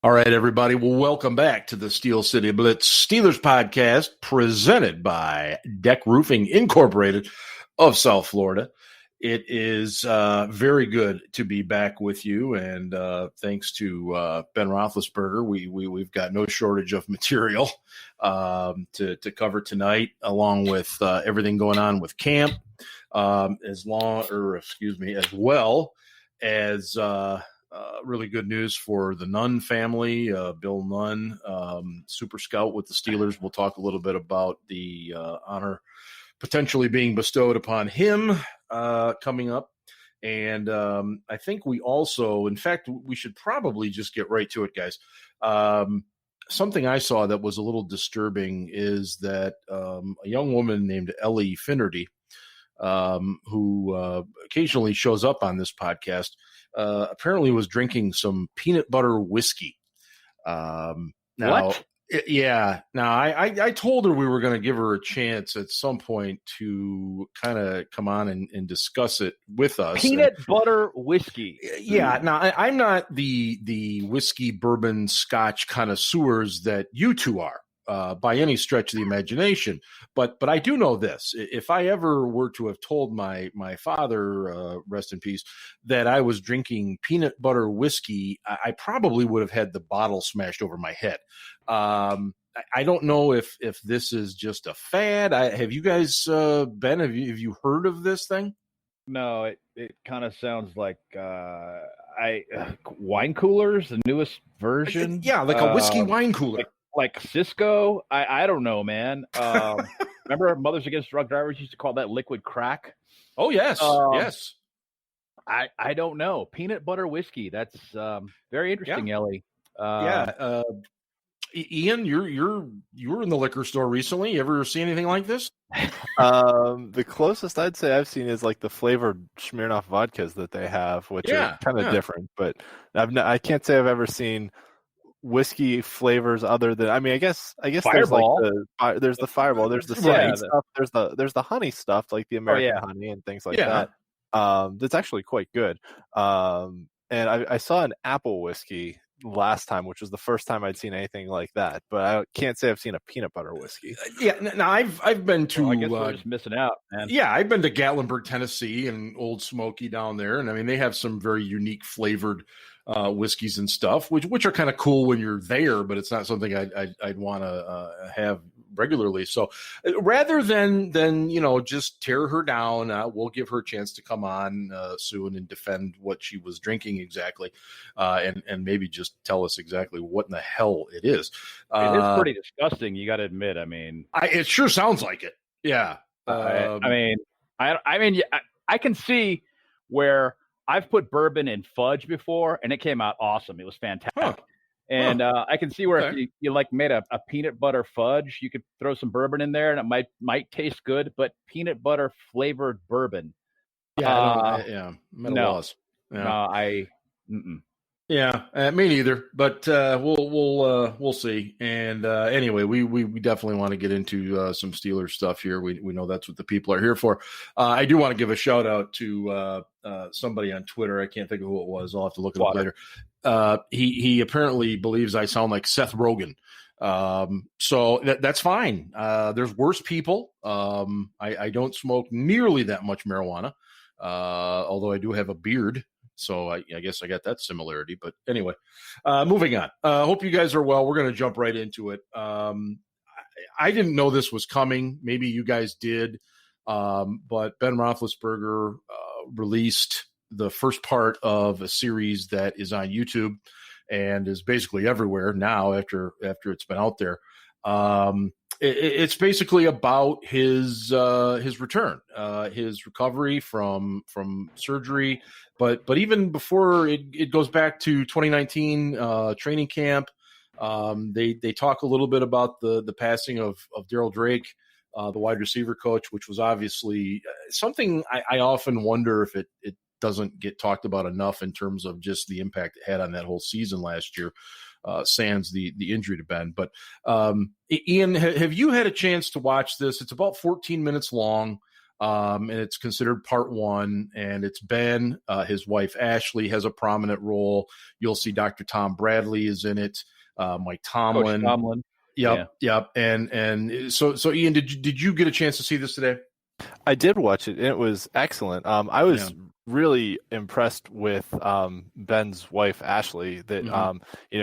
All right, everybody. Well, welcome back to the Steel City Blitz Steelers Podcast, presented by Deck Roofing Incorporated of South Florida. It is very good to be back with you, and thanks to Ben Roethlisberger, we've got no shortage of material to cover tonight, along with everything going on with camp, as well as really good news for the Nunn family, Bill Nunn, Super Scout with the Steelers. We'll talk a little bit about the honor potentially being bestowed upon him coming up. And I think we also, in fact, we should probably just get right to it, guys. Something I saw that was a little disturbing is that a young woman named Ellie Finnerty, who occasionally shows up on this podcast, apparently was drinking some peanut butter whiskey. What? Yeah. Now, I told her we were going to give her a chance at some point to kind of come on and discuss it with us. Peanut butter whiskey. Yeah. Now, I'm not the whiskey, bourbon, scotch connoisseurs that you two are. By any stretch of the imagination, but I do know this: if I ever were to have told my father, rest in peace, that I was drinking peanut butter whiskey, I probably would have had the bottle smashed over my head. I don't know if this is just a fad. Have you guys Ben? Have you heard of this thing? No, it kind of sounds like wine coolers, the newest version. Yeah, like a whiskey wine cooler. Like Cisco, I don't know, man. Remember Mothers Against Drug Drivers used to call that liquid crack? Oh, yes, yes. I don't know. Peanut butter whiskey. That's very interesting, yeah. Ellie. Ian, you were in the liquor store recently. You ever see anything like this? The closest I'd say I've seen is like the flavored Smirnoff vodkas that they have, which are kind of different. But I can't say I've ever seen whiskey flavors other than, I guess Fireball. There's the Fireball, there's the cinnamon stuff, there's the honey stuff, like the American honey and things like that. That's actually quite good. And I saw an apple whiskey last time, which was the first time I'd seen anything like that, but I can't say I've seen a peanut butter whiskey. Now I've been to. I guess we're just missing out, man. Yeah, I've been to Gatlinburg, Tennessee, and Old Smoky down there, and they have some very unique flavored whiskeys and stuff, which are kind of cool when you're there, but it's not something I'd want to have regularly. So rather than just tear her down, we'll give her a chance to come on soon and defend what she was drinking exactly, and maybe just tell us exactly what in the hell it is. It is pretty disgusting, you got to admit. It sure sounds like it. Yeah. I can see where I've put bourbon in fudge before, and it came out awesome. It was fantastic. Huh. And I can see where if you like made a peanut butter fudge, you could throw some bourbon in there, and it might taste good. But peanut butter flavored bourbon, no. Yeah, me neither. But we'll see. And anyway, we definitely want to get into some Steelers stuff here. We know that's what the people are here for. I do want to give a shout out to somebody on Twitter. I can't think of who it was. I'll have to look it up later. He apparently believes I sound like Seth Rogen. So that's fine. There's worse people. I don't smoke nearly that much marijuana, although I do have a beard. So I guess I got that similarity. But anyway, moving on. Hope you guys are well. We're going to jump right into it. I didn't know this was coming. Maybe you guys did. But Ben Roethlisberger released the first part of a series that is on YouTube and is basically everywhere now after it's been out there. It's basically about his return, his recovery from surgery, but even before it goes back to 2019 training camp. They talk a little bit about the passing of Daryl Drake, the wide receiver coach, which was obviously something I often wonder if it doesn't get talked about enough in terms of just the impact it had on that whole season last year. Sans the injury to Ben. But Ian, have you had a chance to watch this? It's about 14 minutes long. and it's considered part one. And it's Ben. His wife Ashley has a prominent role. You'll see Dr. Tom Bradley is in it. Mike Tomlin. Coach Tomlin. Yep. And so Ian, did you get a chance to see this today? I did watch it, and it was excellent. I was really impressed with Ben's wife, Ashley, that,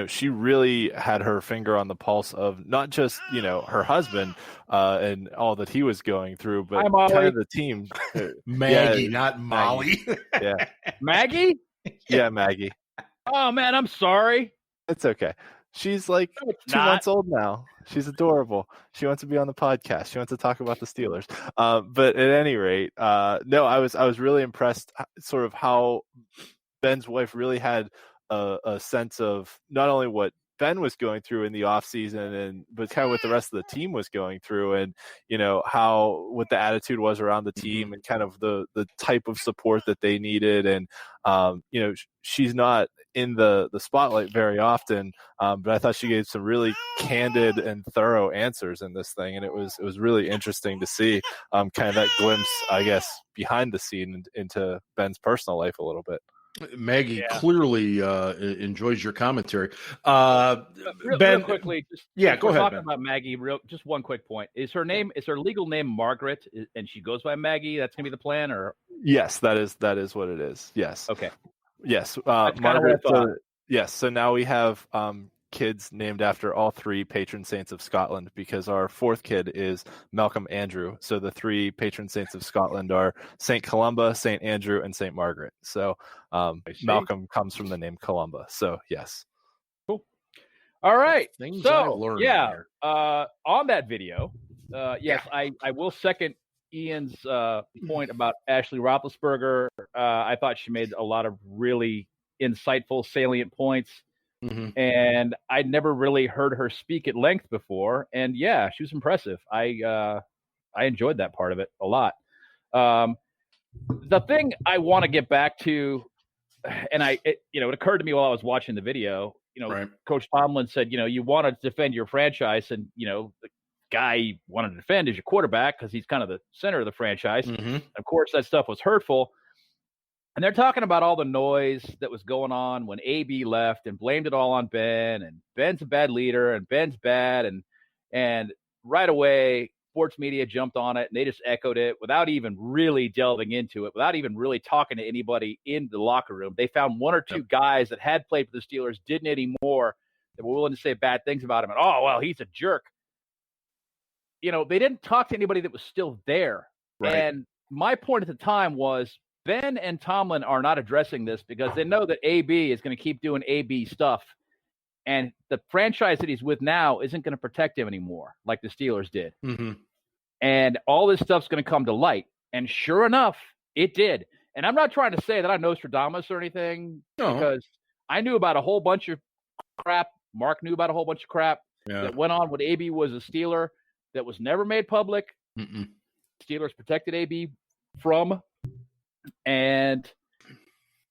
she really had her finger on the pulse of not just, her husband and all that he was going through, but kind of the team. Maggie, not Molly. Yeah. Maggie? Yeah, Maggie. Oh, man, I'm sorry. It's okay. She's like 2 months old now. She's adorable. She wants to be on the podcast. She wants to talk about the Steelers. But at any rate, no, I was really impressed sort of how Ben's wife really had a sense of not only what Ben was going through in the offseason, but kind of what the rest of the team was going through, and what the attitude was around the team, and kind of the type of support that they needed. And she's not in the spotlight very often, but I thought she gave some really candid and thorough answers in this thing, and it was really interesting to see kind of that glimpse, I guess, behind the scene into Ben's personal life a little bit. Maggie clearly enjoys your commentary. Real quickly, go ahead. Talking about Maggie, just one quick point: is her legal name Margaret, and she goes by Maggie? That's gonna be the plan, or yes, that is what it is. Yes. Okay. Yes, Margaret. Yes. So now we have kids named after all three patron saints of Scotland, because our fourth kid is Malcolm Andrew. So the three patron saints of Scotland are Saint Columba, Saint Andrew, and Saint Margaret. So Malcolm comes from the name Columba. So yes. Cool. All right. On that video, I will second Ian's point about Ashley Roethlisberger. I thought she made a lot of really insightful, salient points. Mm-hmm. And I'd never really heard her speak at length before. And she was impressive. I enjoyed that part of it a lot. The thing I want to get back to, and it occurred to me while I was watching the video, right. Coach Tomlin said, you want to defend your franchise, and, the guy you want to defend is your quarterback, because he's kind of the center of the franchise. Mm-hmm. Of course, that stuff was hurtful. And they're talking about all the noise that was going on when AB left, and blamed it all on Ben, and Ben's a bad leader, and Ben's bad. And right away, sports media jumped on it, and they just echoed it without even really delving into it, without even really talking to anybody in the locker room. They found one or two guys that had played for the Steelers, didn't anymore, that were willing to say bad things about him. And, he's a jerk. They didn't talk to anybody that was still there. Right. And my point at the time was, Ben and Tomlin are not addressing this because they know that AB is going to keep doing AB stuff. And the franchise that he's with now isn't going to protect him anymore like the Steelers did. Mm-hmm. And all this stuff's going to come to light. And sure enough, it did. And I'm not trying to say that I'm Nostradamus or anything, because I knew about a whole bunch of crap. Mark knew about a whole bunch of crap that went on when AB was a Steeler that was never made public. Mm-mm. Steelers protected AB from. And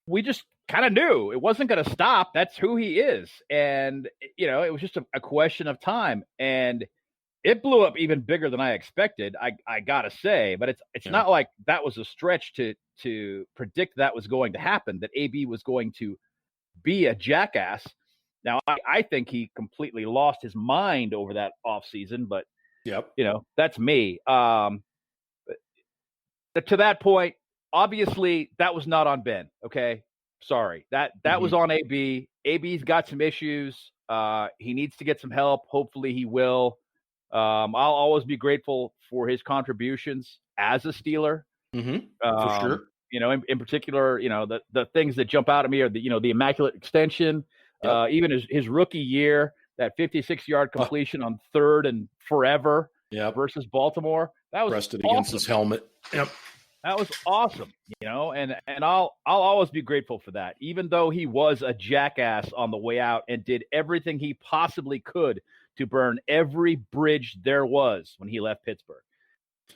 we just kind of knew it wasn't going to stop. That's who he is. And, it was just a question of time. And it blew up even bigger than I expected, I got to say. But it's not like that was a stretch to predict that was going to happen, that AB was going to be a jackass. Now, I think he completely lost his mind over that offseason. But, that's me. To that point, obviously, that was not on Ben. Okay, sorry. That was on AB. AB's got some issues. He needs to get some help. Hopefully, he will. I'll always be grateful for his contributions as a Steeler. Mm-hmm. For sure. In particular, the things that jump out at me are the immaculate extension. Even his rookie year, that 56-yard completion on third and forever versus Baltimore. That was rested against his helmet. Yep. That was awesome, and I'll always be grateful for that, even though he was a jackass on the way out and did everything he possibly could to burn every bridge there was when he left Pittsburgh.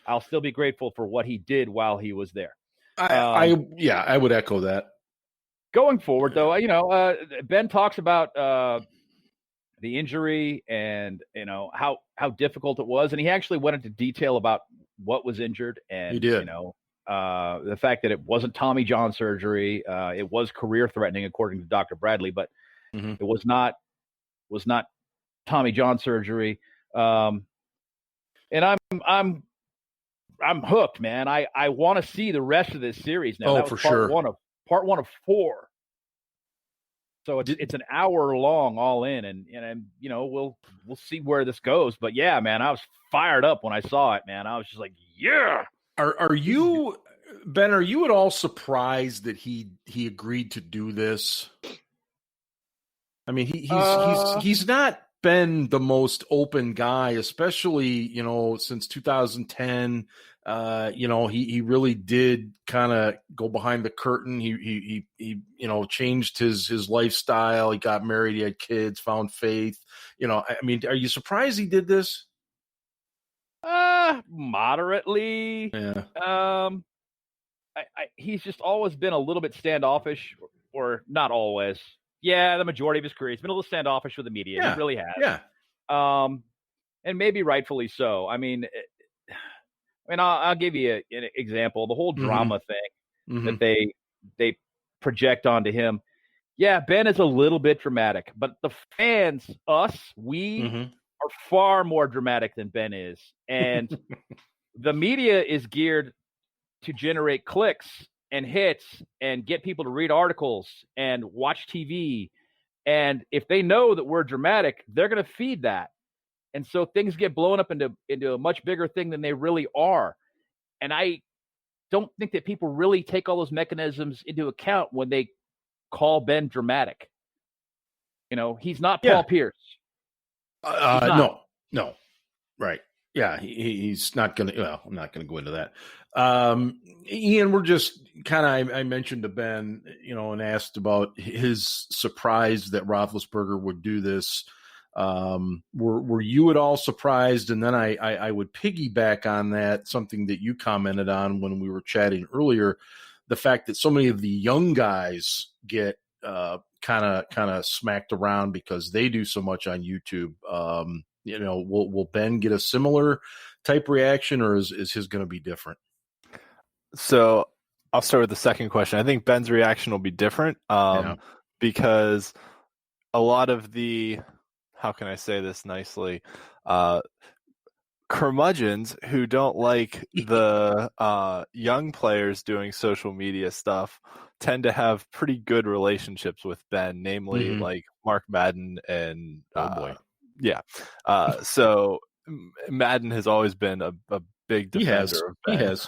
I'll still be grateful for what he did while he was there. I would echo that. Going forward, though, Ben talks about the injury and how difficult it was, and he actually went into detail about what was injured, and he did. The fact that it wasn't Tommy John surgery, it was career threatening according to Dr. Bradley, but it was not Tommy John surgery. And I'm hooked, man. I want to see the rest of this series now. Oh, that was for sure. Part one of 4. So it's an hour long all in, and we'll see where this goes. But yeah, man, I was fired up when I saw it, man. I was just like, yeah. Are you, Ben? Are you at all surprised that he agreed to do this? I mean, he's not been the most open guy, especially since 2010. He really did kind of go behind the curtain. He changed his lifestyle. He got married. He had kids. Found faith. I mean, are you surprised he did this? Moderately. Yeah. He's just always been a little bit standoffish, or not always. Yeah, the majority of his career, he's been a little standoffish with the media. Yeah. He really has. Yeah. And maybe rightfully so. I mean, I'll give you an example. The whole drama thing that they project onto him. Yeah, Ben is a little bit dramatic, but the fans, we are far more dramatic than Ben is. And the media is geared to generate clicks and hits and get people to read articles and watch TV. And if they know that we're dramatic, they're going to feed that. And so things get blown up into a much bigger thing than they really are. And I don't think that people really take all those mechanisms into account when they call Ben dramatic. He's not Paul Pierce. No. Right. Yeah, he's not going to. Well, I'm not going to go into that. Ian, we're just kind of. I mentioned to Ben, and asked about his surprise that Roethlisberger would do this. Were you at all surprised? And then I would piggyback on that, something that you commented on when we were chatting earlier, the fact that so many of the young guys get kind of smacked around because they do so much on YouTube. Will Ben get a similar type reaction, or is his going to be different? So I'll start with the second question. I think Ben's reaction will be different because a lot of the, how can I say this nicely, curmudgeons who don't like the young players doing social media stuff tend to have pretty good relationships with Ben, namely like Mark Madden and yeah. So Madden has always been a big defender of Ben. He has.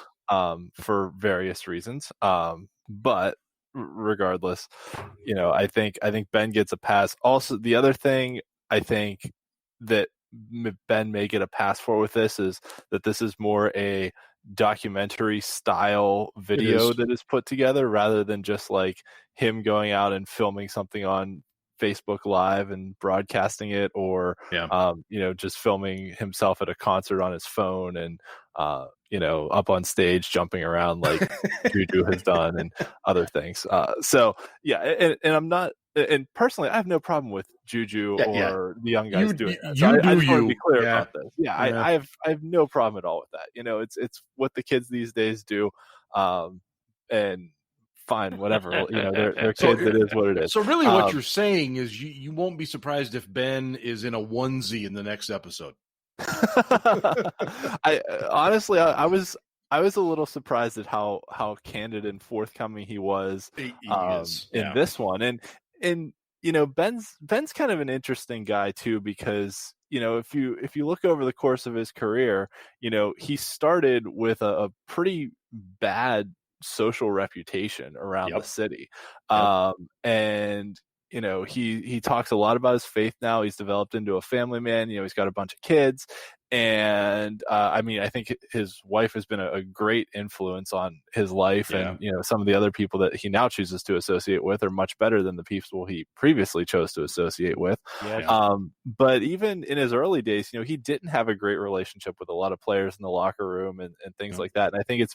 For various reasons. But regardless, I think Ben gets a pass. Also, the other thing I think that Ben may get a pass for with this is that this is more a documentary style video that is put together rather than just like him going out and filming something on Facebook Live and broadcasting it, or just filming himself at a concert on his phone and up on stage jumping around like Juju has done and other things. And I'm not, and personally I have no problem with Juju or the young guys doing that. So I just want to be clear about this. I have no problem at all with that. It's what the kids these days do, and fine, whatever. They're kids. It is what it is. So really, what you're saying is you won't be surprised if Ben is in a onesie in the next episode. I honestly, I was a little surprised at how candid and forthcoming he was in this one, and Ben's kind of an interesting guy too, because if you look over the course of his career, he started with a pretty bad social reputation around the city. And he talks a lot about his faith now. He's developed into a family man. He's got a bunch of kids, and I think his wife has been a great influence on his life. And some of the other people that he now chooses to associate with are much better than the people he previously chose to associate with. But even in his early days, he didn't have a great relationship with a lot of players in the locker room and things like that. And I think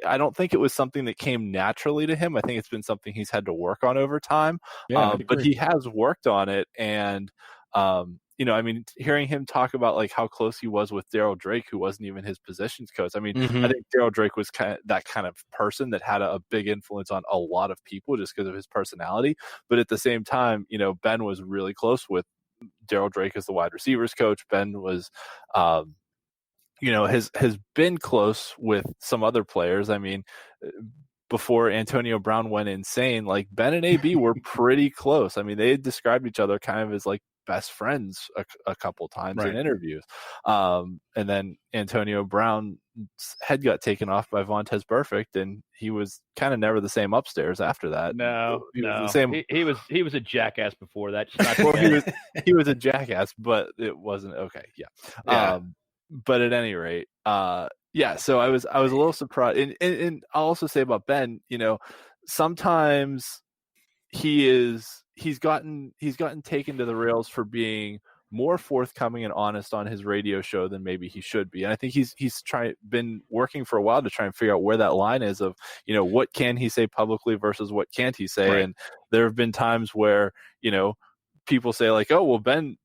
I don't think it was something that came naturally to him. I think it's been something he's had to work on over time. But he has worked on it, and I mean, hearing him talk about like how close he was with Daryl Drake, who wasn't even his positions coach. I mean, I think Daryl Drake was that kind of person that had a big influence on a lot of people just because of his personality. But at the same time, Ben was really close with Daryl Drake as the wide receivers coach. Ben was, has been close with some other players. I mean, before Antonio Brown went insane, like Ben and AB were pretty close. I mean, they had described each other kind of as like best friends a couple times in interviews. And then Antonio Brown's head got taken off by Vontaze Burfict, and he was kind of never the same upstairs after that. No. He was a jackass before that. He was a jackass, but it wasn't okay. Yeah. But at any rate, so I was a little surprised. And I'll also say about Ben, sometimes he's gotten taken to the rails for being more forthcoming and honest on his radio show than maybe he should be. And I think he's been working for a while to try and figure out where that line is of, what can he say publicly versus what can't he say. Right. And there have been times where, people say like, oh, well, Ben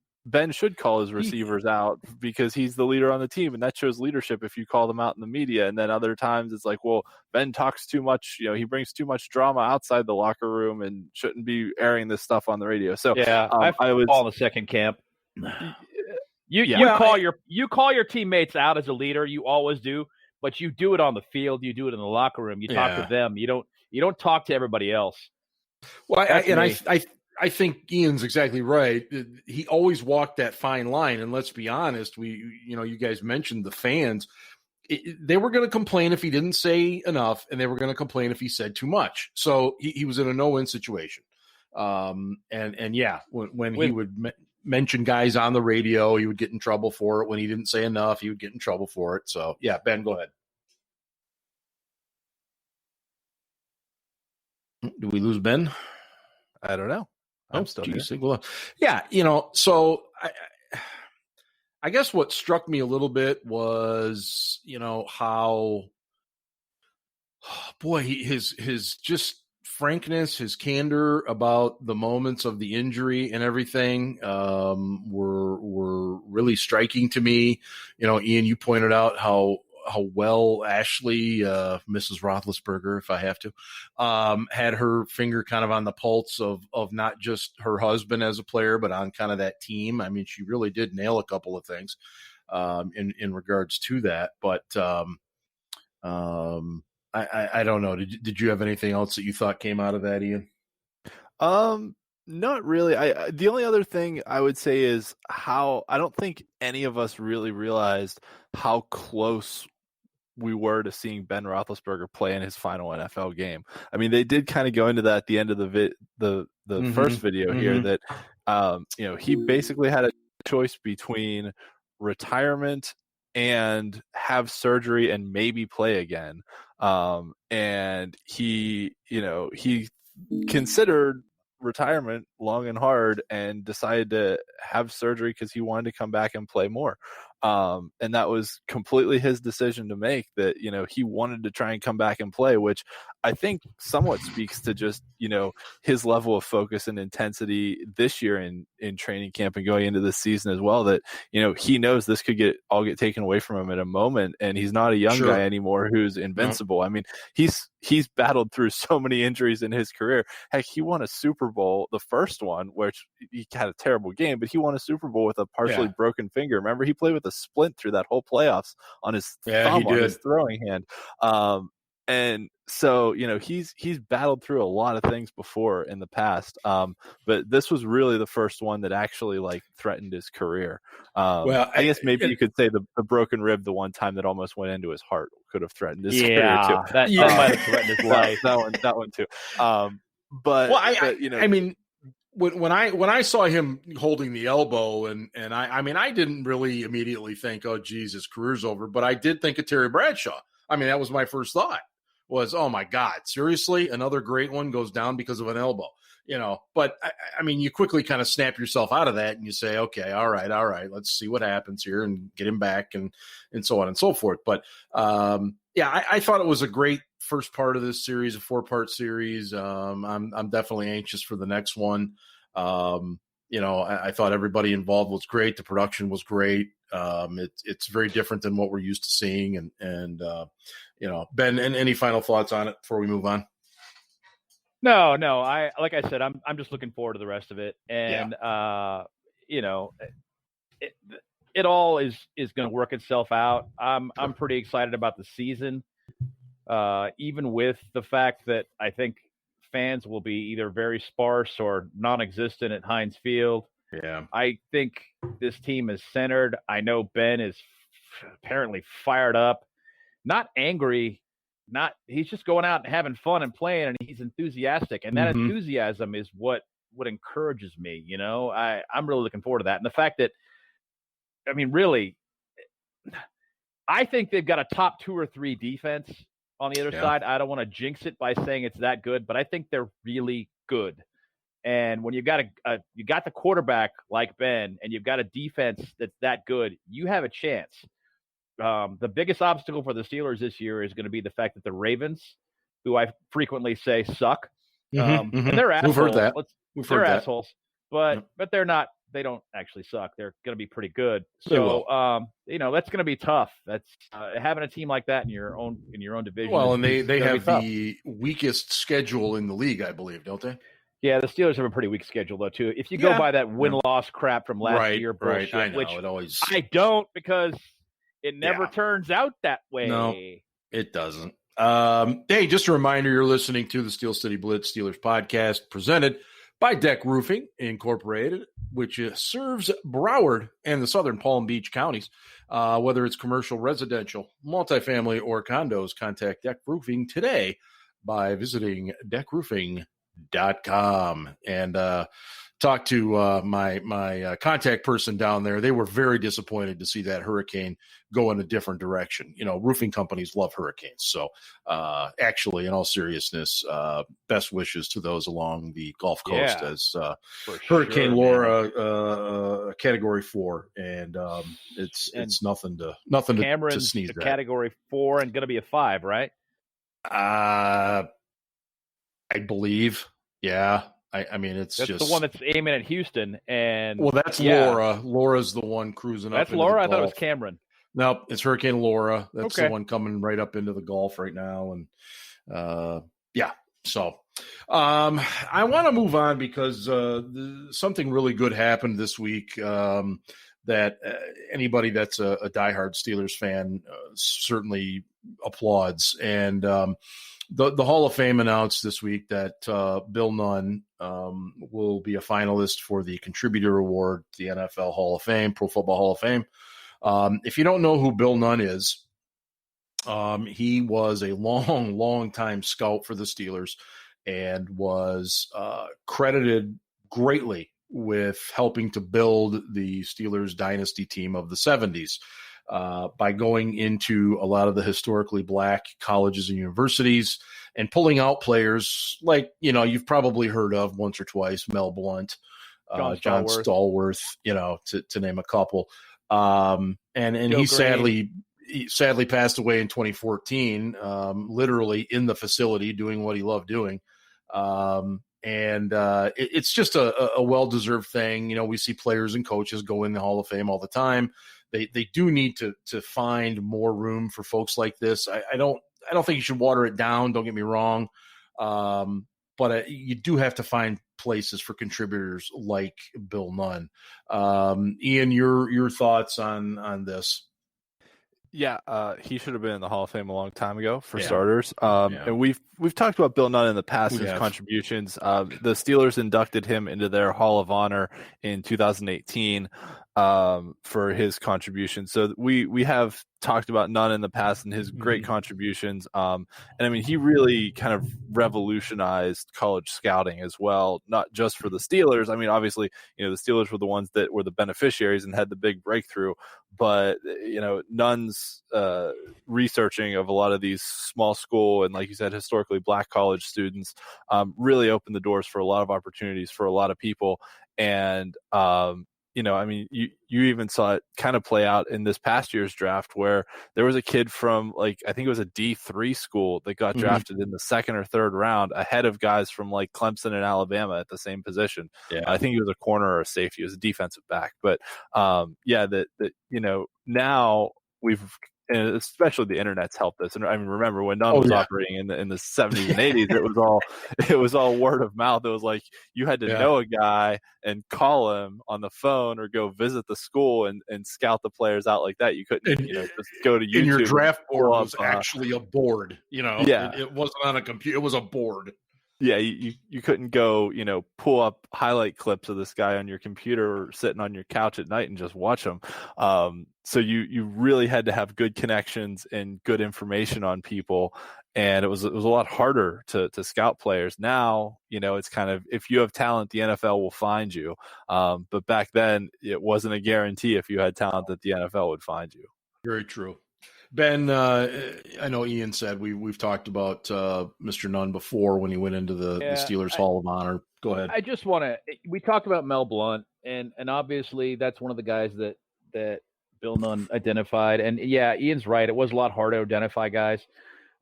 should call his receivers out because he's the leader on the team, and that shows leadership if you call them out in the media. And then other times it's like, well, Ben talks too much, he brings too much drama outside the locker room and shouldn't be airing this stuff on the radio. So I was all in the second camp. You call your teammates out as a leader, you always do, but you do it on the field, you do it in the locker room, you talk to them, you don't talk to everybody else. Well, I think Ian's exactly right. He always walked that fine line. And let's be honest, you guys mentioned the fans. They were going to complain if he didn't say enough, and they were going to complain if he said too much. So he was in a no-win situation. When he would mention guys on the radio, he would get in trouble for it. When he didn't say enough, he would get in trouble for it. So, yeah, Ben, go ahead. Do we lose Ben? I don't know. I'm still here. Well, yeah, so I guess what struck me a little bit was, how, his just frankness, his candor about the moments of the injury and everything were really striking to me. Ian, you pointed out how well Ashley, Mrs. Roethlisberger, if I have to, had her finger kind of on the pulse of not just her husband as a player, but on kind of that team. I mean, she really did nail a couple of things in regards to that. But I don't know. Did you have anything else that you thought came out of that, Ian? Not really. The only other thing I would say is how I don't think any of us really realized how close we were to seeing Ben Roethlisberger play in his final NFL game. I mean, they did kind of go into that at the end of the first video here that he basically had a choice between retirement and have surgery and maybe play again. And he considered retirement long and hard and decided to have surgery because he wanted to come back and play more. And that was completely his decision to make, that, he wanted to try and come back and play, which I think somewhat speaks to just, his level of focus and intensity this year in training camp and going into this season as well, that, he knows this could all get taken away from him in a moment. And he's not a young guy anymore who's invincible. I mean, he's battled through so many injuries in his career. Heck, he won a Super Bowl, the first one, which he had a terrible game, but he won a Super Bowl with a partially broken finger. Remember, he played with a splint through that whole playoffs on his thumb, on his throwing hand. And so, he's battled through a lot of things before in the past. But this was really the first one that actually threatened his career. I guess maybe you could say the broken rib, the one time that almost went into his heart, could have threatened his career too. That might have threatened his life. that one too. I mean, when I saw him holding the elbow, and I didn't really immediately think, oh, geez, his career's over, but I did think of Terry Bradshaw. I mean, that was my first thought, was, oh my God, seriously, another great one goes down because of an elbow, But I mean, you quickly kind of snap yourself out of that, and you say, okay, all right, let's see what happens here and get him back, and so on and so forth. But I thought it was a great first part of this series, a 4-part series. I'm definitely anxious for the next one. I thought everybody involved was great. The production was great. It's very different than what we're used to seeing. And Ben, any final thoughts on it before we move on? No. Like I said, I'm just looking forward to the rest of it. And, it all is going to work itself out. I'm pretty excited about the season, even with the fact that I think fans will be either very sparse or non-existent at Heinz Field. Yeah. I think this team is centered. I know Ben is apparently fired up, not angry, he's just going out and having fun and playing, and he's enthusiastic. And that enthusiasm is what encourages me. I'm really looking forward to that. And the fact that, really, I think they've got a top 2 or 3 defense on the other side. I don't want to jinx it by saying it's that good, but I think they're really good. And when you've got you got the quarterback like Ben, and you've got a defense that's that good, you have a chance. The biggest obstacle for the Steelers this year is going to be the fact that the Ravens, who I frequently say suck, and they're assholes. We've heard that. They're assholes, but they're not. They don't actually suck. They're going to be pretty good. So, that's going to be tough. That's having a team like that in your own division. Well, and they have the weakest schedule in the league, I believe, don't they? Yeah, the Steelers have a pretty weak schedule, though, too. If you go by that win-loss crap from last year, bullshit, I know, which I don't, because it never turns out that way. No, it doesn't. Hey, just a reminder, you're listening to the Steel City Blitz Steelers podcast presented by Deck Roofing Incorporated, which serves Broward and the southern Palm Beach counties. Whether it's commercial, residential, multifamily, or condos, contact Deck Roofing today by visiting deckroofing.com and talk to my contact person down there. They were very disappointed to see that hurricane go in a different direction. Roofing companies love hurricanes. So actually, in all seriousness, best wishes to those along the Gulf Coast as Hurricane Laura, Category 4. And it's nothing to sneeze at. Category 4 and going to be a 5, right? I believe. Yeah. That's just the one that's aiming at Houston, and that's Laura. Laura's the one cruising up. That's Laura. I thought it was Cameron. No, it's Hurricane Laura. That's the one coming right up into the Gulf right now, and So, I want to move on because something really good happened this week that anybody that's a diehard Steelers fan certainly applauds, and the Hall of Fame announced this week that Bill Nunn will be a finalist for the Contributor Award, the NFL Hall of Fame, Pro Football Hall of Fame. If you don't know who Bill Nunn is, he was a long time scout for the Steelers and was credited greatly with helping to build the Steelers dynasty team of the 70s. By going into a lot of the historically black colleges and universities and pulling out players like, you've probably heard of once or twice, Mel Blount, John Stallworth, to name a couple. And he sadly passed away in 2014, literally in the facility doing what he loved doing. It's just a well-deserved thing. We see players and coaches go in the Hall of Fame all the time. They do need to find more room for folks like this. I don't think you should water it down. Don't get me wrong, but you do have to find places for contributors like Bill Nunn. Ian, your thoughts on this? Yeah, he should have been in the Hall of Fame a long time ago, for starters. And we've talked about Bill Nunn in the past, his contributions. The Steelers inducted him into their Hall of Honor in 2018 for his contributions. So we have talked about Nunn in the past and his great contributions. He really kind of revolutionized college scouting as well, not just for the Steelers. Obviously, the Steelers were the ones that were the beneficiaries and had the big breakthrough. But, Nunn's researching of a lot of these small school and, like you said, historically black college students really opened the doors for a lot of opportunities for a lot of people. And I mean, you even saw it kind of play out in this past year's draft where there was a kid from like, I think it was a D3 school that got drafted in the second or third round ahead of guys from like Clemson and Alabama at the same position. Yeah. I think he was a corner or a safety. He was a defensive back. But now and especially the internet's helped us. And I mean, remember when Nunn was operating in the 70s and 80s, it was all word of mouth. It was like you had to know a guy and call him on the phone or go visit the school and scout the players out like that. You couldn't, just go to YouTube. And your draft board was actually a board. It wasn't on a computer. It was a board. Yeah, you couldn't go, pull up highlight clips of this guy on your computer or sitting on your couch at night and just watch him. So you really had to have good connections and good information on people, and it was a lot harder to scout players. Now, it's kind of, if you have talent, the NFL will find you. But back then, it wasn't a guarantee if you had talent that the NFL would find you. Very true. Ben, I know Ian said we've talked about Mr. Nunn before when he went into the Steelers Hall of Honor. Go ahead. I just want to. We talked about Mel Blount, and obviously that's one of the guys that Bill Nunn identified. And yeah, Ian's right. It was a lot harder to identify guys.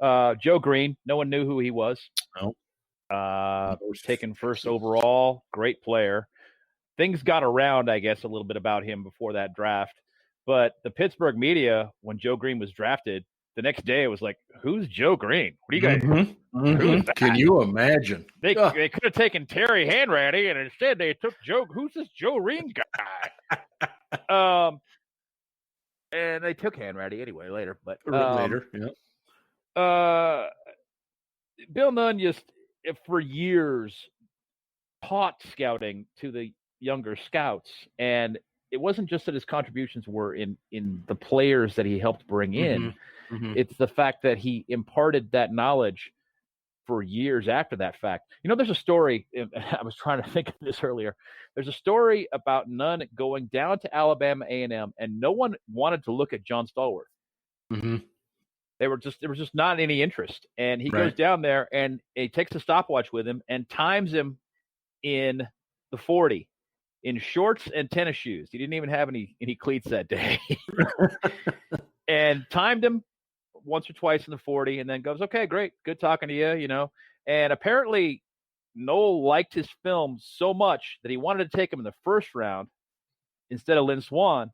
Joe Green, no one knew who he was. No. Was taken first overall. Great player. Things got around, I guess, a little bit about him before that draft. But the Pittsburgh media, when Joe Green was drafted, the next day it was like, "Who's Joe Green? What do you guys? Who's that?" Can you imagine? They could have taken Terry Hanratty, and instead they took Joe. Who's this Joe Green guy? And they took Hanratty anyway later. But later, yeah. Bill Nunn just for years taught scouting to the younger scouts, and it wasn't just that his contributions were in the players that he helped bring in. It's the fact that he imparted that knowledge for years after that fact. There's a story, I was trying to think of this earlier. There's a story about Nunn going down to Alabama A&M, and no one wanted to look at John Stallworth. There was just not any interest. And he goes down there, and he takes a stopwatch with him and times him in the 40. In shorts and tennis shoes. He didn't even have any cleats that day. And timed him once or twice in the 40 and then goes, "Okay, great. Good talking to you, And apparently Noel liked his film so much that he wanted to take him in the first round instead of Lynn Swann,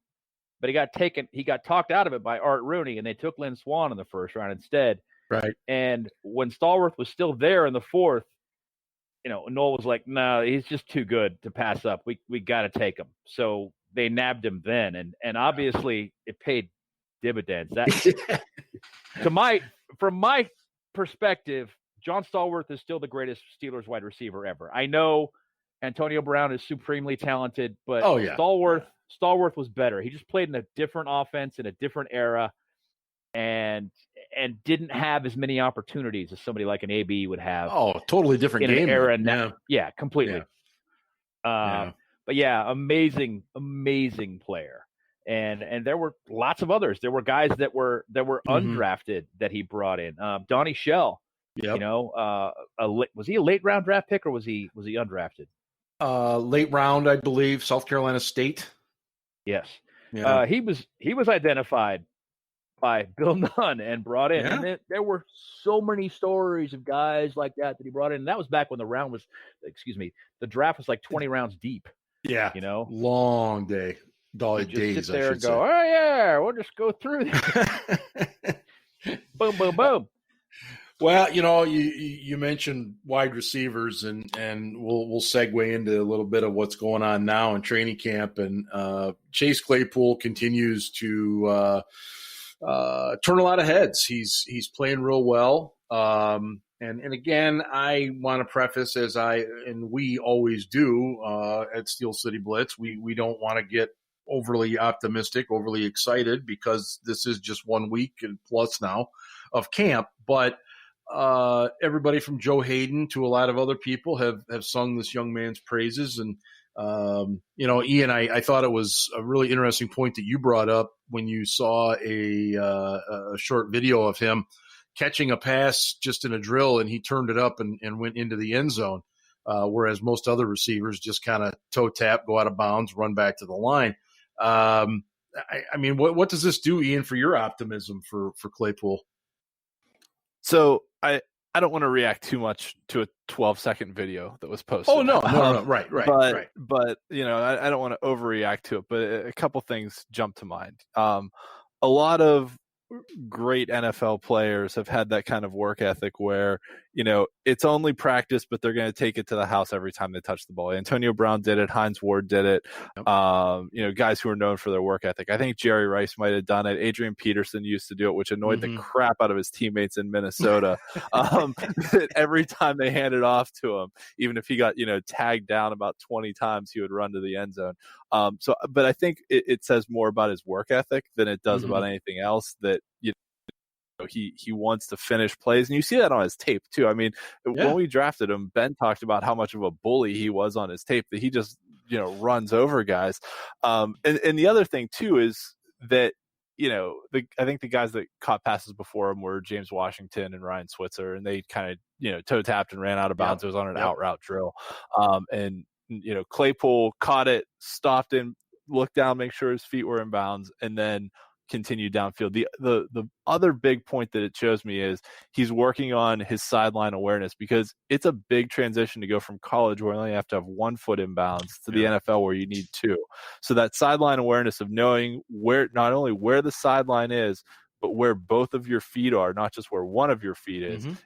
but he got talked out of it by Art Rooney, and they took Lynn Swann in the first round instead. Right. And when Stallworth was still there in the fourth, Noel was like, "No, he's just too good to pass up. We got to take him." So they nabbed him then, and obviously it paid dividends. That from my perspective, John Stallworth is still the greatest Steelers wide receiver ever. I know Antonio Brown is supremely talented, but Stallworth was better. He just played in a different offense in a different era, and didn't have as many opportunities as somebody like an AB would have. Oh, totally different game. An era now. Yeah, completely. But yeah, amazing player. And there were lots of others. There were guys that were undrafted that he brought in. Donnie Shell. Yep. Was he a late round draft pick or was he undrafted? Late round, I believe. South Carolina State. Yes. Yeah. He was identified by Bill Nunn and brought in. And there were so many stories of guys like that he brought in. And that was back when the draft was like 20 rounds deep. Yeah. Long day. Days, sit there and go, "Oh yeah, we'll just go through this." Boom, boom, boom. Well, you mentioned wide receivers, and we'll segue into a little bit of what's going on now in training camp. And Chase Claypool continues to turn a lot of heads. He's playing real well. And again, I want to preface, we always do at Steel City Blitz, we don't want to get overly optimistic, overly excited, because this is just 1 week and plus now of camp. But everybody from Joe Hayden to a lot of other people have sung this young man's praises. And, Ian, I thought it was a really interesting point that you brought up when you saw a short video of him catching a pass just in a drill, and he turned it up and went into the end zone. whereas most other receivers just kind of toe tap, go out of bounds, run back to the line. I mean, what does this do, Ian, for your optimism for Claypool? So I don't want to react too much to a 12-second video that was posted. Oh, no. Right. But you know, I don't want to overreact to it, but a couple things jump to mind. A lot of great NFL players have had that kind of work ethic where, you know, it's only practice, but they're going to take it to the house every time they touch the ball. Antonio Brown did it. Hines Ward did it. Yep. You know, guys who are known for their work ethic. I think Jerry Rice might have done it. Adrian Peterson used to do it, which annoyed the crap out of his teammates in Minnesota. Every time they handed off to him, even if he got, you know, tagged down about 20 times, he would run to the end zone. But I think it says more about his work ethic than it does about anything else, that, you know, he wants to finish plays, and you see that on his tape too. I mean, when we drafted him, Ben talked about how much of a bully he was on his tape, that he just, you know, runs over guys. And the other thing too is that, you know, I think the guys that caught passes before him were James Washington and Ryan Switzer, and they kind of, you know, toe tapped and ran out of bounds. It was on an out route drill. And, you know, Claypool caught it, stopped him, looked down, make sure his feet were in bounds, and then continued downfield. The other big point that it shows me is he's working on his sideline awareness, because it's a big transition to go from college, where you only have to have 1 foot in bounds, to the NFL, where you need 2. So that sideline awareness of knowing where, not only where the sideline is, but where both of your feet are, not just where one of your feet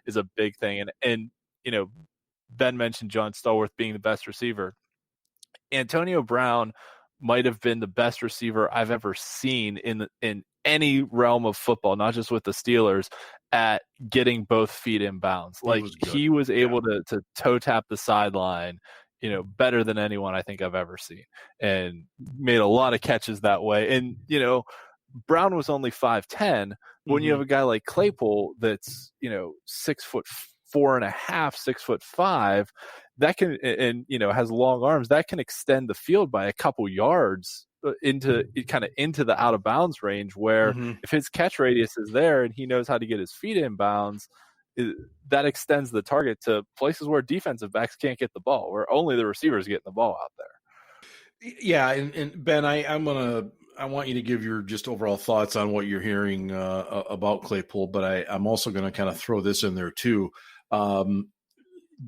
is a big thing. And you know, Ben mentioned John Stallworth being the best receiver. Antonio Brown might have been the best receiver I've ever seen in any realm of football, not just with the Steelers, at getting both feet in bounds. Like, he was able to toe tap the sideline, you know, better than anyone I think I've ever seen, and made a lot of catches that way. And, you know, Brown was only 5'10". When you have a guy like Claypool that's, you know, 6'4.5", 6'5", that can, and, you know, has long arms, that can extend the field by a couple yards into the out of bounds range, where if his catch radius is there and he knows how to get his feet in bounds, that extends the target to places where defensive backs can't get the ball, where only the receivers getting the ball out there. Yeah. And Ben, I want you to give your just overall thoughts on what you're hearing about Claypool, but I'm also going to kind of throw this in there too.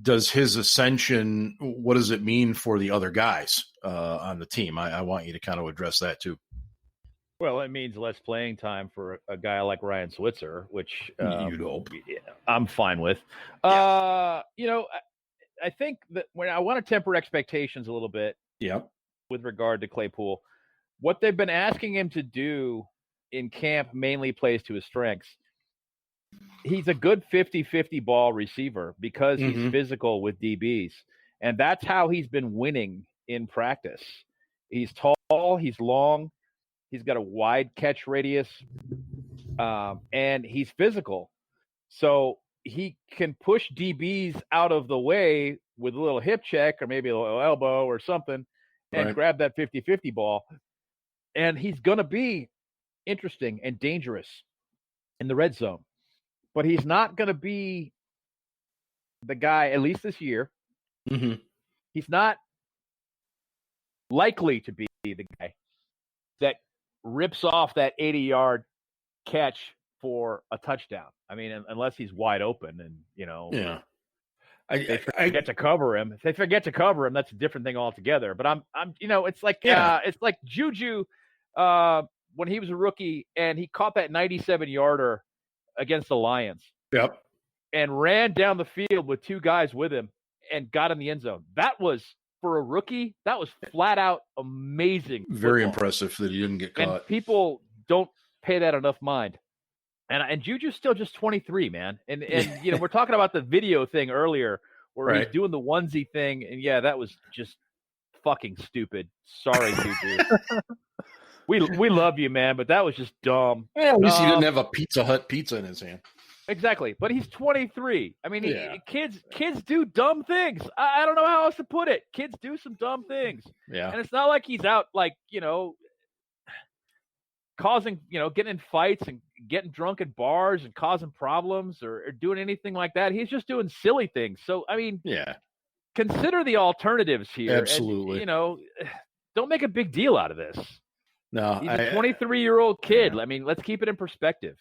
Does his ascension, what does it mean for the other guys on the team? I want you to kind of address that too. Well, it means less playing time for a guy like Ryan Switzer, which you'd hope. I'm fine with. You know, I think that when I want to temper expectations a little bit with regard to Claypool, what they've been asking him to do in camp mainly plays to his strengths. He's a good 50-50 ball receiver because he's physical with DBs. And that's how he's been winning in practice. He's tall, he's long, he's got a wide catch radius, and he's physical. So he can push DBs out of the way with a little hip check or maybe a little elbow or something and grab that 50-50 ball. And he's going to be interesting and dangerous in the red zone. But he's not going to be the guy, at least this year. He's not likely to be the guy that rips off that 80-yard catch for a touchdown. I mean, unless he's wide open and, you know, they forget to cover him. If they forget to cover him, that's a different thing altogether. But I'm, you know, it's like Juju when he was a rookie and he caught that 97-yarder against the Lions. And ran down the field with 2 guys with him and got in the end zone. That was, for a rookie, that was flat out amazing. Very impressive that he didn't get caught. And people don't pay that enough mind. And Juju's still just 23, man. And you know, we're talking about the video thing earlier where he's doing the onesie thing. And yeah, that was just fucking stupid. Sorry, Juju. We love you, man, but that was just dumb. Yeah, at least he didn't have a Pizza Hut pizza in his hand. Exactly, but he's 23. I mean, kids do dumb things. I don't know how else to put it. Kids do some dumb things. Yeah, and it's not like he's out, like, you know, causing, you know, getting in fights and getting drunk at bars and causing problems or doing anything like that. He's just doing silly things. So, I mean, consider the alternatives here. Absolutely. And, don't make a big deal out of this. No, he's a 23-year-old kid. Yeah. I mean, let's keep it in perspective.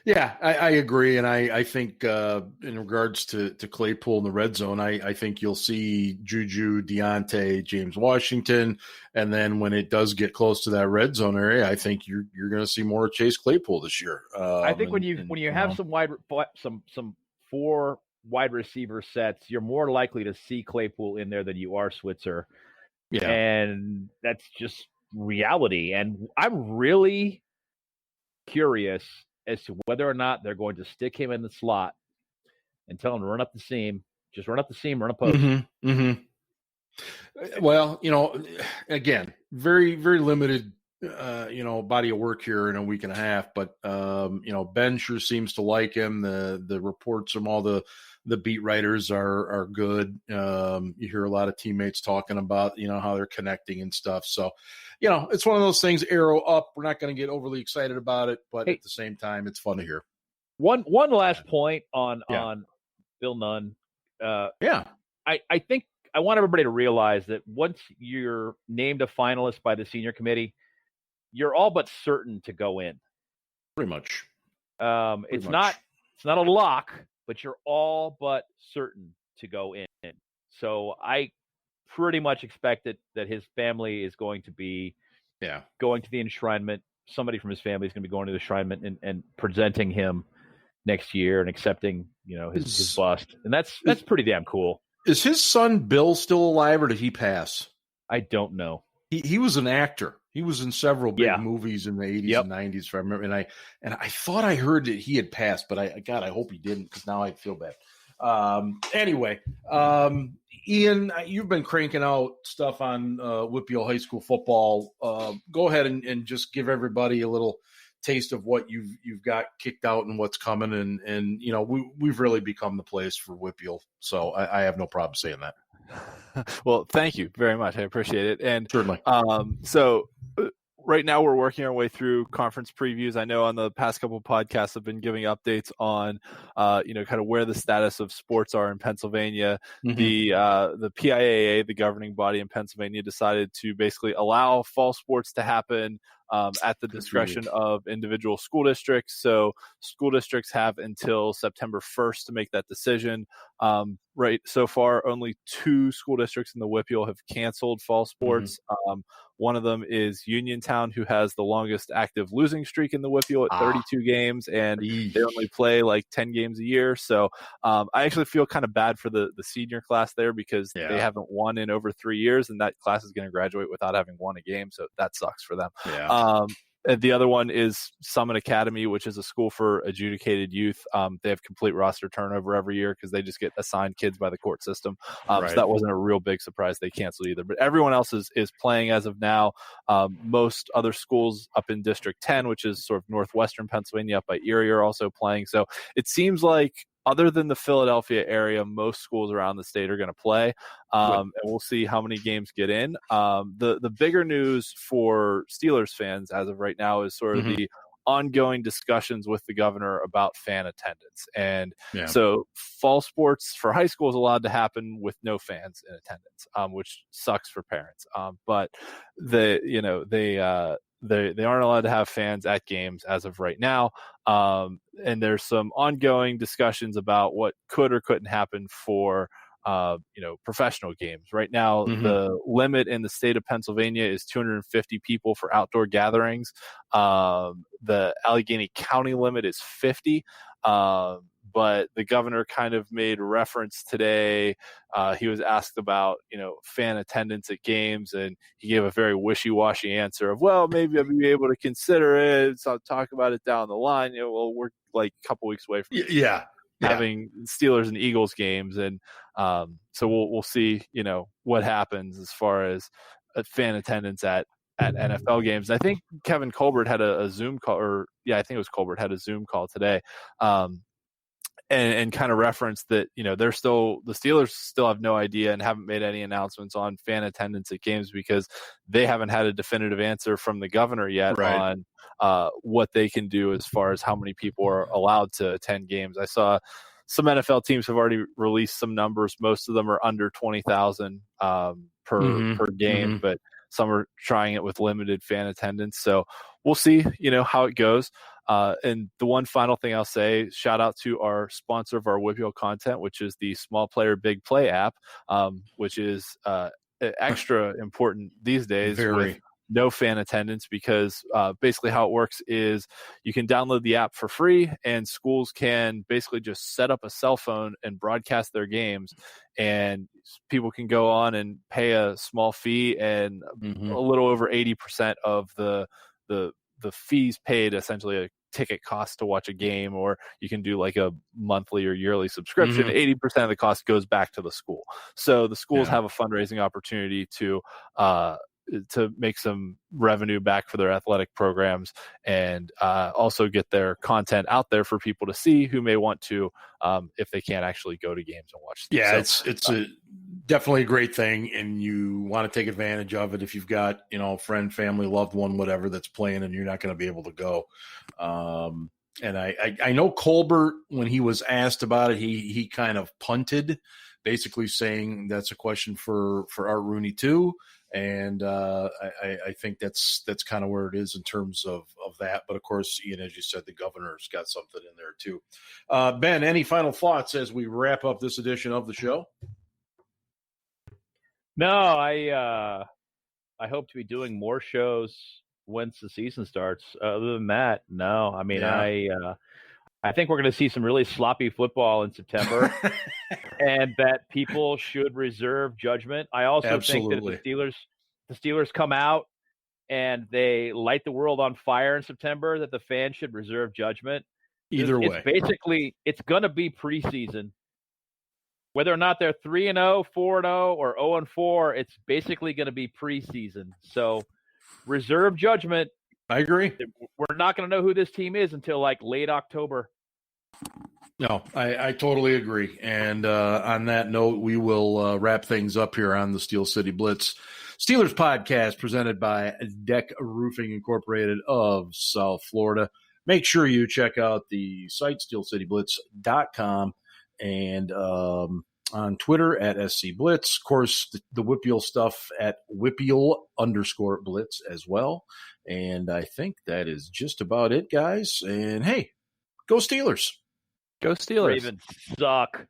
Yeah, I agree. And I think in regards to Claypool in the red zone, I think you'll see Juju, Deontay, James Washington. And then when it does get close to that red zone area, I think you're going to see more Chase Claypool this year. I think when you have some 4 wide receiver sets, you're more likely to see Claypool in there than you are Switzer. Yeah. And that's just reality. And I'm really curious as to whether or not they're going to stick him in the slot and tell him to run up the seam. Just run up the seam, run a post. Mm-hmm, mm-hmm. Well, again, very, very limited, body of work here in a week and a half. But, Ben sure seems to like him. The reports from all the beat writers are good. You hear a lot of teammates talking about, how they're connecting and stuff. So, it's one of those things, arrow up. We're not going to get overly excited about it, but at the same time, it's fun to hear. One last point on Bill Nunn. I think I want everybody to realize that once you're named a finalist by the senior committee, you're all but certain to go in. Pretty much. It's not a lock, but you're all but certain to go in. So I pretty much expect that his family is going to be going to the enshrinement. Somebody from his family is going to be going to the enshrinement and presenting him next year and accepting, his bust. And that's pretty damn cool. Is his son Bill still alive, or did he pass? I don't know. He was an actor. He was in several big movies in the 80s and 90s, if I remember. And I thought I heard that he had passed, but I hope he didn't, because now I feel bad. Anyway, Ian, you've been cranking out stuff on Whitfield High School football. Go ahead and just give everybody a little taste of what you've got kicked out and what's coming. And we've really become the place for Whitfield. So I have no problem saying that. Well, thank you very much. I appreciate it. And certainly. So right now we're working our way through conference previews. I know on the past couple of podcasts I've been giving updates on, kind of where the status of sports are in Pennsylvania. Mm-hmm. The PIAA, the governing body in Pennsylvania, decided to basically allow fall sports to happen at the discretion of individual school districts. So school districts have until September 1st to make that decision. Right. So far, only 2 school districts in the Whitfield have canceled fall sports. Mm-hmm. One of them is Uniontown, who has the longest active losing streak in the Whitfield at 32 games, and they only play like 10 games a year. So I actually feel kind of bad for the senior class there, because they haven't won in over 3 years, and that class is going to graduate without having won a game. So that sucks for them. Yeah. The other one is Summit Academy, which is a school for adjudicated youth. They have complete roster turnover every year because they just get assigned kids by the court system. So that wasn't a real big surprise they canceled either. But everyone else is playing as of now. Most other schools up in District 10, which is sort of northwestern Pennsylvania up by Erie, are also playing. So it seems like, other than the Philadelphia area, most schools around the state are going to play, and we'll see how many games get in. The bigger news for Steelers fans as of right now is sort of the ongoing discussions with the governor about fan attendance. And so fall sports for high school is allowed to happen with no fans in attendance, which sucks for parents. But they aren't allowed to have fans at games as of right now. And there's some ongoing discussions about what could or couldn't happen for, professional games. Right now, the limit in the state of Pennsylvania is 250 people for outdoor gatherings. The Allegheny County limit is 50. But the governor kind of made reference today. He was asked about, fan attendance at games, and he gave a very wishy-washy answer of, well, maybe I'll be able to consider it. So I'll talk about it down the line. We're like a couple weeks away from having Steelers and Eagles games. And so we'll see, what happens as far as fan attendance at NFL games. I think Kevin Colbert had a Zoom call, I think it was Colbert had a Zoom call today. And kind of referenced that, the Steelers still have no idea and haven't made any announcements on fan attendance at games, because they haven't had a definitive answer from the governor yet on what they can do as far as how many people are allowed to attend games. I saw some NFL teams have already released some numbers. Most of them are under 20,000 per game, but some are trying it with limited fan attendance. So we'll see, how it goes. And the one final thing I'll say, shout out to our sponsor of our WPL content, which is the Small Player Big Play app, which is extra important these days with no fan attendance, because basically how it works is you can download the app for free, and schools can basically just set up a cell phone and broadcast their games, and people can go on and pay a small fee, and a little over 80% of the fees paid, essentially a ticket cost to watch a game, or you can do like a monthly or yearly subscription. 80% of the cost goes back to the school. So the schools have a fundraising opportunity to make some revenue back for their athletic programs, and also get their content out there for people to see who may want to, if they can't actually go to games and watch them. Yeah, so, it's definitely a great thing, and you want to take advantage of it if you've got, friend, family, loved one, whatever that's playing, and you're not going to be able to go. And I know Colbert, when he was asked about it, he kind of punted, basically saying that's a question for Art Rooney too. And I think that's kind of where it is in terms of that. But of course, Ian, as you said, the governor's got something in there too. Ben, any final thoughts as we wrap up this edition of the show? No, I hope to be doing more shows once the season starts. Other than that, no. I mean, I think we're going to see some really sloppy football in September, and that people should reserve judgment. I also think that if the Steelers come out and they light the world on fire in September, that the fans should reserve judgment. Either way, it's going to be preseason. Whether or not they're 3-0, 4-0, or 0-4, it's basically going to be preseason. So reserve judgment. I agree. We're not going to know who this team is until like late October. No, I totally agree. And on that note, we will wrap things up here on the Steel City Blitz Steelers Podcast, presented by Deck Roofing Incorporated of South Florida. Make sure you check out the site, steelcityblitz.com, and on Twitter at SC Blitz. Of course, the WPL stuff at WPL_Blitz as well. And I think that is just about it, guys. And hey, go Steelers. Go Steelers. Ravens suck.